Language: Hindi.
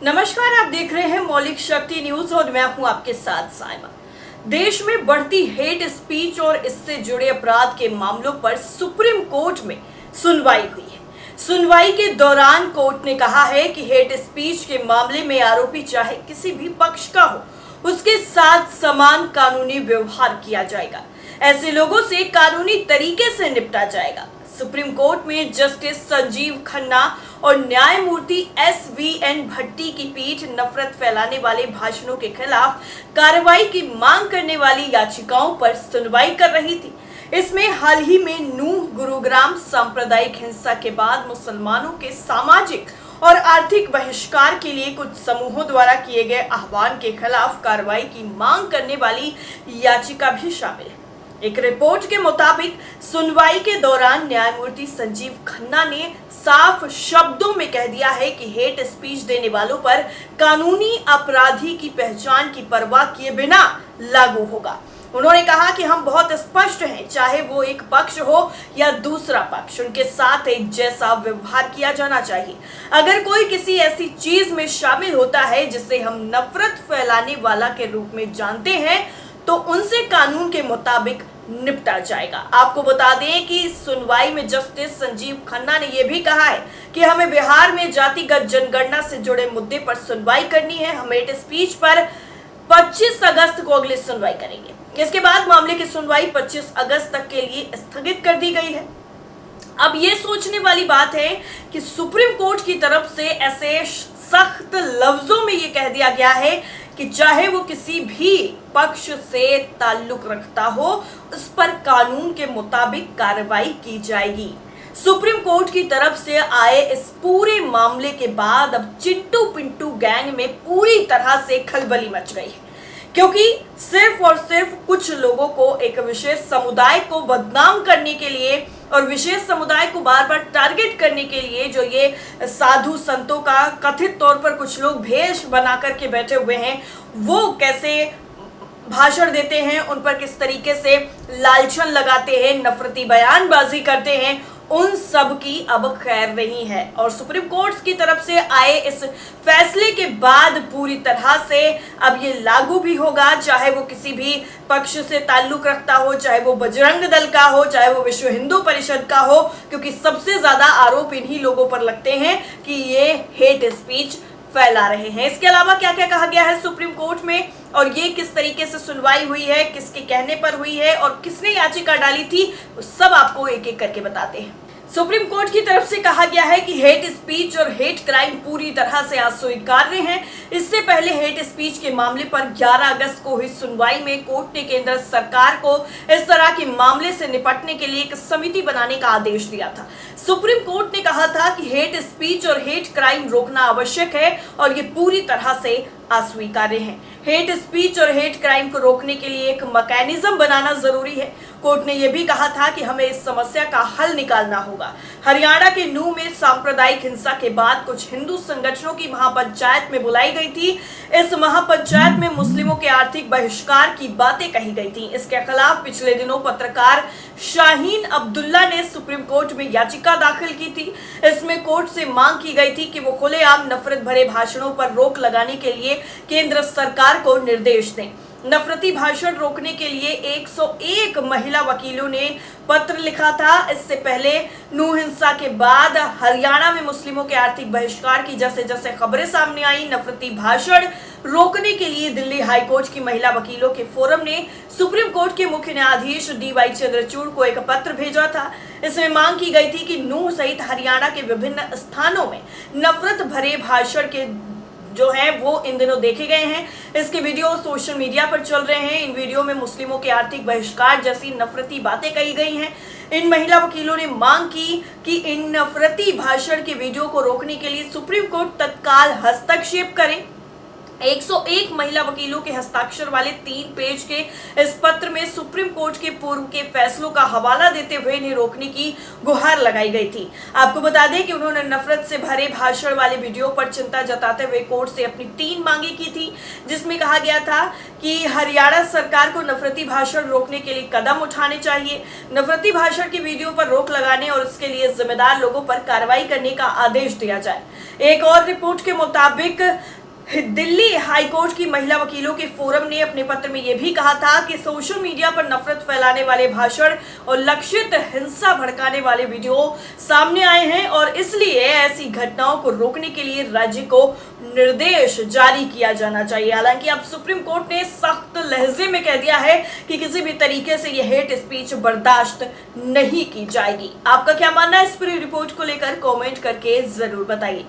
नमस्कार, आप देख रहे हैं मौलिक शक्ति न्यूज और मैं हूं आपके साथ साइमा। देश में बढ़ती हेट स्पीच और इससे जुड़े अपराध के मामलों पर सुप्रीम कोर्ट में सुनवाई हुई है। सुनवाई के दौरान कोर्ट ने कहा है कि हेट स्पीच के मामले में आरोपी चाहे किसी भी पक्ष का हो, उसके साथ समान कानूनी व्यवहार किया जाएगा। ऐसे लोगों से कानूनी तरीके से निपटा जाएगा। सुप्रीम कोर्ट में जस्टिस संजीव खन्ना और न्यायमूर्ति SVN भट्टी की पीठ नफरत फैलाने वाले भाषणों के खिलाफ कार्रवाई की मांग करने वाली याचिकाओं पर सुनवाई कर रही थी। इसमें हाल ही में नूह गुरुग्राम सांप्रदायिक हिंसा के बाद मुसलमानों के सामाजिक और आर्थिक बहिष्कार के लिए कुछ समूहों द्वारा किए गए आह्वान के खिलाफ कार्रवाई की मांग करने वाली याचिका भी शामिल है। एक रिपोर्ट के मुताबिक सुनवाई के दौरान न्यायमूर्ति संजीव खन्ना ने साफ शब्दों में कह दिया है कि हेट स्पीच देने वालों पर कानूनी अपराधी की पहचान की परवाह किए बिना लागू होगा। उन्होंने कहा कि हम बहुत स्पष्ट हैं, चाहे वो एक पक्ष हो या दूसरा पक्ष, उनके साथ एक जैसा व्यवहार किया जाना चाहिए। अगर कोई किसी ऐसी चीज में शामिल होता है जिसे हम नफरत फैलाने वाला के रूप में जानते हैं तो उनसे कानून के मुताबिक निपटा जाएगा। आपको बता दें कि सुनवाई में जस्टिस संजीव खन्ना ने यह भी कहा है कि हमें बिहार में जातिगत जनगणना से जुड़े मुद्दे पर सुनवाई करनी है। हम हेट स्पीच पर 25 अगस्त को अगली सुनवाई करेंगे। इसके बाद मामले की सुनवाई 25 अगस्त तक के लिए स्थगित कर दी गई है। अब ये सोचने वाली बात है कि सुप्रीम कोर्ट की तरफ से ऐसे सख्त लफ्जों में ये कह दिया गया है कि चाहे वो किसी भी पक्ष से ताल्लुक रखता हो, उस पर कानून के मुताबिक कार्रवाई की जाएगी। सुप्रीम कोर्ट की तरफ से आए इस पूरे मामले के बाद अब चिंटू पिंटू गैंग में पूरी तरह से खलबली मच गई है, क्योंकि सिर्फ और सिर्फ कुछ लोगों को एक विशेष समुदाय को बदनाम करने के लिए और विशेष समुदाय को बार बार टारगेट करने के लिए जो ये साधु संतों का कथित तौर पर कुछ लोग भेष बना करके बैठे हुए हैं, वो कैसे भाषण देते हैं, उन पर किस तरीके से लालछन लगाते हैं, नफरती बयानबाजी करते हैं, उन सब की अब खैर नहीं है। और सुप्रीम कोर्ट की तरफ से आए इस फैसले के बाद पूरी तरह से अब ये लागू भी होगा, चाहे वो किसी भी पक्ष से ताल्लुक रखता हो, चाहे वो बजरंग दल का हो, चाहे वो विश्व हिंदू परिषद का हो, क्योंकि सबसे ज्यादा आरोप इन्हीं लोगों पर लगते हैं कि ये हेट स्पीच फैला रहे हैं। इसके अलावा क्या क्या कहा गया है सुप्रीम कोर्ट में और ये किस तरीके से सुनवाई हुई है, किसके कहने पर हुई है और किसने याचिका डाली थी, वो सब आपको एक एक करके बताते हैं। सुप्रीम कोर्ट की तरफ से कहा गया है कि हेट स्पीच और हेट क्राइम पूरी तरह से अस्वीकार्य हैं। इससे पहले हेट स्पीच के मामले पर 11 अगस्त को हुई सुनवाई में कोर्ट ने केंद्र सरकार को इस तरह के मामले से निपटने के लिए एक समिति बनाने का आदेश दिया था। सुप्रीम कोर्ट ने कहा था कि हेट स्पीच और हेट क्राइम रोकना आवश्यक है और ये पूरी तरह से अस्वीकार्य है। हेट स्पीच और हेट क्राइम को रोकने के लिए एक मैकेनिज्म बनाना जरूरी है। कोर्ट ने यह भी कहा था कि हमें इस समस्या का हल निकालना होगा। हरियाणा के नूह में सांप्रदायिक हिंसा के बाद कुछ हिंदू संगठनों की महापंचायत में बुलाई गई थी। इस महापंचायत में मुस्लिमों के आर्थिक बहिष्कार की बातें कही गई थी। इसके खिलाफ पिछले दिनों पत्रकार शाहीन अब्दुल्ला ने सुप्रीम कोर्ट में याचिका दाखिल की थी। इसमें कोर्ट से मांग की गई थी कि वो खुलेआम नफरत भरे भाषणों पर रोक लगाने के लिए केंद्र सरकार को निर्देश दें। नफरती भाषण रोकने के लिए 101 महिला वकीलों ने पत्र लिखा था। इससे पहले नूह हिंसा के बाद हरियाणा में मुस्लिमों के आर्थिक बहिष्कार की जैसे जैसे खबरें सामने आई, नफरती भाषण रोकने के लिए दिल्ली हाईकोर्ट की महिला वकीलों के फोरम ने सुप्रीम कोर्ट के मुख्य न्यायाधीश DY चंद्रचूड़ को एक पत्र भेजा था। इसमें मांग की गई थी कि नूह सहित हरियाणा के विभिन्न स्थानों में नफरत भरे भाषण के जो है वो इन दिनों देखे गए हैं। इसके वीडियो सोशल मीडिया पर चल रहे हैं। इन वीडियो में मुस्लिमों के आर्थिक बहिष्कार जैसी नफरती बातें कही गई हैं। इन महिला वकीलों ने मांग की कि इन नफरती भाषण के वीडियो को रोकने के लिए सुप्रीम कोर्ट तत्काल हस्तक्षेप करे। 101 महिला वकीलों के हस्ताक्षर वाले 3 पेज के इस पत्र में सुप्रीम कोर्ट के पूर्व के फैसलों का हवाला देते हुए इन्हें रोकने की गुहार लगाई गई थी। आपको बता दें कि उन्होंने नफरत से भरे भाषण वाले वीडियो पर चिंता जताते हुए कोर्ट से अपनी 3 मांगे की थी, जिसमें कहा गया था कि हरियाणा सरकार को नफरती भाषण रोकने के लिए कदम उठाने चाहिए, नफरती भाषण के वीडियो पर रोक लगाने और इसके लिए जिम्मेदार लोगों पर कार्रवाई करने का आदेश दिया जाए। एक और रिपोर्ट के मुताबिक दिल्ली हाईकोर्ट की महिला वकीलों के फोरम ने अपने पत्र में यह भी कहा था कि सोशल मीडिया पर नफरत फैलाने वाले भाषण और लक्षित हिंसा भड़काने वाले वीडियो सामने आए हैं और इसलिए ऐसी घटनाओं को रोकने के लिए राज्य को निर्देश जारी किया जाना चाहिए। हालांकि अब सुप्रीम कोर्ट ने सख्त लहजे में कह दिया है कि किसी भी तरीके से यह हेट स्पीच बर्दाश्त नहीं की जाएगी। आपका क्या मानना है इस पूरी रिपोर्ट को लेकर? कमेंट करके जरूर बताइए।